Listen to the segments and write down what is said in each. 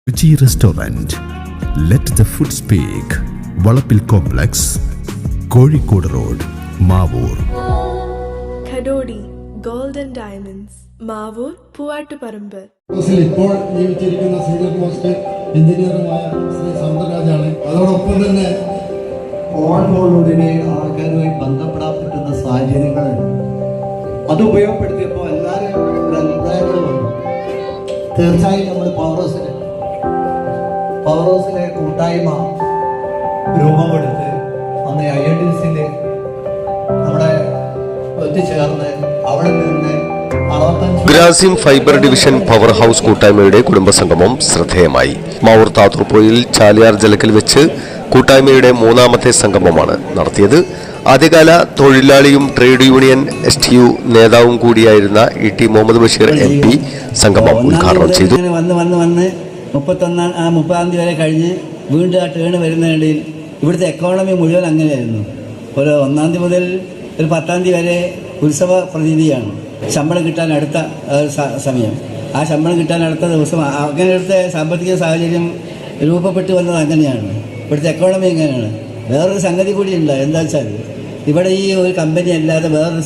Ruchi Restaurant. Let the food speak. Valapil Complex, Kozhikode Road, Mavur. Kadodi Gold and Diamonds, Mavur, Puvattuparambur. ഇപ്പോൾ ജീവിച്ചിരിക്കുന്ന senior most എഞ്ചിനീയറുമായ Shri സൗന്ദരരാജാണ്. അതോടൊപ്പം തന്നെ ഓൺബോർഡിനെ ആൾക്കാരുമായി ബന്ധപ്പെടാൻ പറ്റുന്ന സാഹചര്യങ്ങളുണ്ട്. അത് ഉപയോഗപ്പെടുത്തിയപ്പോൾ എല്ലാവരും ഒരു അഭിപ്രായങ്ങൾ വന്നു. തീർച്ചയായും നമ്മൾ പവർ ഹൗസിലെ കൂട്ടായ്മ രൂപം കൊടുത്ത് അന്ന് IITസിൽ നമ്മുടെ എത്തിച്ചേർന്ന് അവിടെ നിന്ന് Grasim fibre division power house കൂട്ടായ്മയുടെ കുടുംബസംഗമം ശ്രദ്ധേയമായി. മാവൂർ താത്തൂർപുഴയിൽ ചാലിയാർ ജലക്കിൽ വെച്ച് കൂട്ടായ്മയുടെ മൂന്നാമത്തെ സംഗമമാണ് നടത്തിയത്. ആദ്യകാല തൊഴിലാളിയും ട്രേഡ് യൂണിയൻ STU നേതാവും കൂടിയായിരുന്ന ET മുഹമ്മദ് ബഷീർ MP സംഗമം ഉദ്ഘാടനം ചെയ്തു. വന്ന് 30 വരെ കഴിഞ്ഞ് വീണ്ടും ആ ടേൺ വരുന്നതിനിടയിൽ ഇവിടുത്തെ എക്കോണമി മുഴുവൻ അങ്ങനെയായിരുന്നു. ഒരു 1 മുതൽ ഒരു 10 വരെ ഉത്സവ പ്രതീതിയാണ്. ശമ്പളം കിട്ടാൻ അടുത്ത സമയം, ആ ശമ്പളം കിട്ടാൻ അടുത്ത ദിവസം, അങ്ങനെയുള്ള സാമ്പത്തിക സാഹചര്യം രൂപപ്പെട്ടു വന്നത് അങ്ങനെയാണ്. ഇവിടുത്തെ എക്കോണമി എങ്ങനെയാണ്. വേറൊരു സംഗതി കൂടിയുണ്ട്. എന്താ വെച്ചാൽ ഇവിടെ ഈ ഒരു കമ്പനി അല്ലാതെ വേറൊരു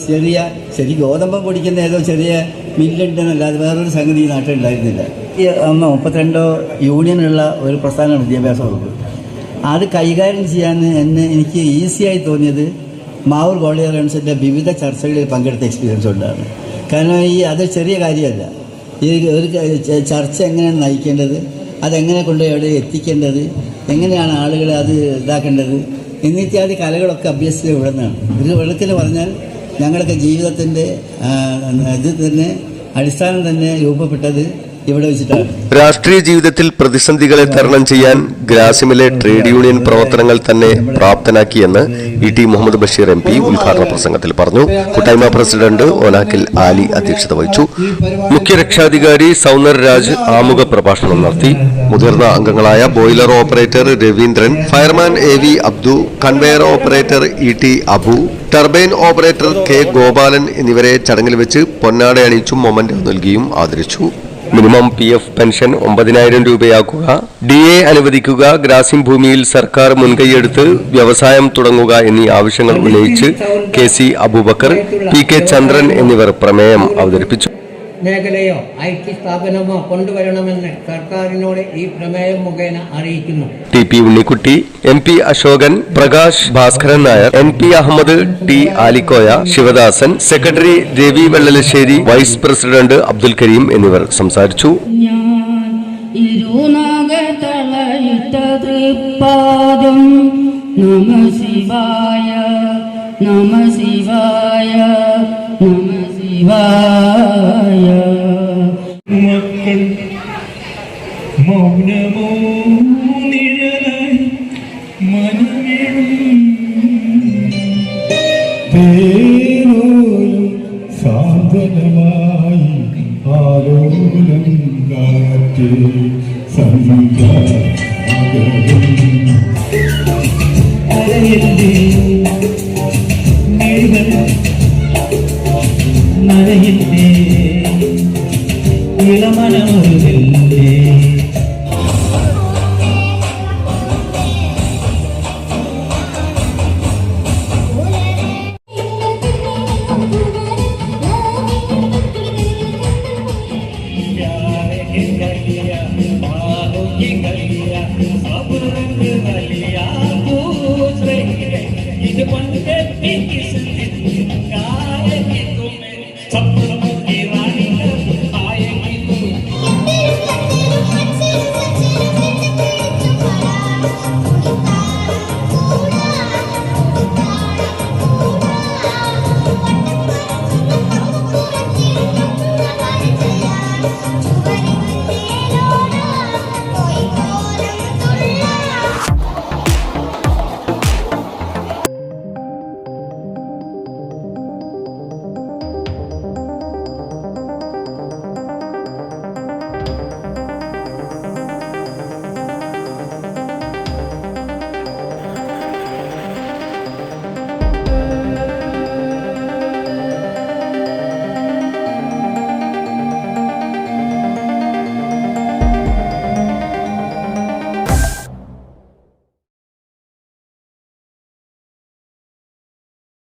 ശരി ഗോതമ്പം പൊടിക്കുന്ന ഏതോ ചെറിയ മില്ലുണ്ടെന്നല്ലാതെ വേറൊരു സംഗതി ഈ നാട്ടിലുണ്ടായിരുന്നില്ല. ഈ 32 യൂണിയനുള്ള ഒരു പ്രസ്ഥാന വിദ്യാഭ്യാസ വകുപ്പ്, അത് കൈകാര്യം ചെയ്യാൻ എനിക്ക് ഈസിയായി തോന്നിയത് മാവൂർ ഗോൾഡിയർ റൺസിൻ്റെ വിവിധ ചർച്ചകളിൽ പങ്കെടുത്ത എക്സ്പീരിയൻസ് കൊണ്ടാണ്. കാരണം അത് ചെറിയ കാര്യമല്ല. ഈ ഒരു ചർച്ച എങ്ങനെയാണ് നയിക്കേണ്ടത്, അതെങ്ങനെ കൊണ്ടുപോയി അവിടെ എത്തിക്കേണ്ടത്, എങ്ങനെയാണ് ആളുകളെ അത് ഇതാക്കേണ്ടത് എന്നിത്യാദി കലകളൊക്കെ അഭ്യസിച്ചത് ഇവിടെ നിന്നാണ്. ഒരു വെള്ളത്തിൽ പറഞ്ഞാൽ ഞങ്ങളൊക്കെ ജീവിതത്തിൻ്റെ ഇത് തന്നെ അടിസ്ഥാനം തന്നെ രൂപപ്പെട്ടത് ഇവിടെ വെച്ചിട്ടാണ്. രാഷ്ട്രീയ ജീവിതത്തിൽ പ്രതിസന്ധികളെ തരണം ചെയ്യാൻ ഗ്രാസിമിലെ ട്രേഡ് യൂണിയൻ പ്രവർത്തനങ്ങൾ തന്നെ പ്രാപ്തനാക്കിയെന്ന് ET മുഹമ്മദ് ബഷീർ MP ഉദ്ഘാടന പ്രസംഗത്തിൽ പറഞ്ഞു. കൂട്ടായ്മ പ്രസിഡന്റ് ഓനാക്കിൽ ആലി അധ്യക്ഷത വഹിച്ചു. മുഖ്യ രക്ഷാധികാരി സൗന്ദരരാജ് ആമുഖ പ്രഭാഷണം നടത്തി. മുതിർന്ന അംഗങ്ങളായ boiler operator Raveendran, fireman AV Abdu, conveyor operator ET Abu, turbine operator K Gopalan എന്നിവരെ ചടങ്ങിൽ വെച്ച് പൊന്നാട അണിയിച്ചും മൊമന്റോ നൽകിയും ആദരിച്ചു. മിനിമം PF പെൻഷൻ 9000 രൂപയാക്കുക, DA അനുവദിക്കുക, ഗ്രാസിം ഭൂമിയിൽ സർക്കാർ മുൻകൈയെടുത്ത് വ്യവസായം തുടങ്ങുക എന്നീ ആവശ്യങ്ങൾ ഉന്നയിച്ച് KC അബൂബക്കർ, PK ചന്ദ്രൻ എന്നിവർ പ്രമേയം അവതരിപ്പിച്ചു. മേഖലയോ IT സ്ഥാപനമോ കൊണ്ടുവരണമെന്ന് സർക്കാരിനോട് ഈ പ്രമേയം മുഖേന അറിയിക്കുന്നു. TP Unnikutty, MP Ashokan, Prakash Bhaskaran Nair, NP Ahammed, T Alikoya, Sivadasan, secretary Ravi Vellalassery, vice president Abdul Kareem എന്നിവർ സംസാരിച്ചു. മക്കൾ മൗനമോ നിഴലായി മനമിടും തേരോലും സാന്ത്വനമായി ആലോലം കാറ്റ് സംഗാരം അരയന്റെ നിഴൽ നരയന്റെ ഇളമനമൊരു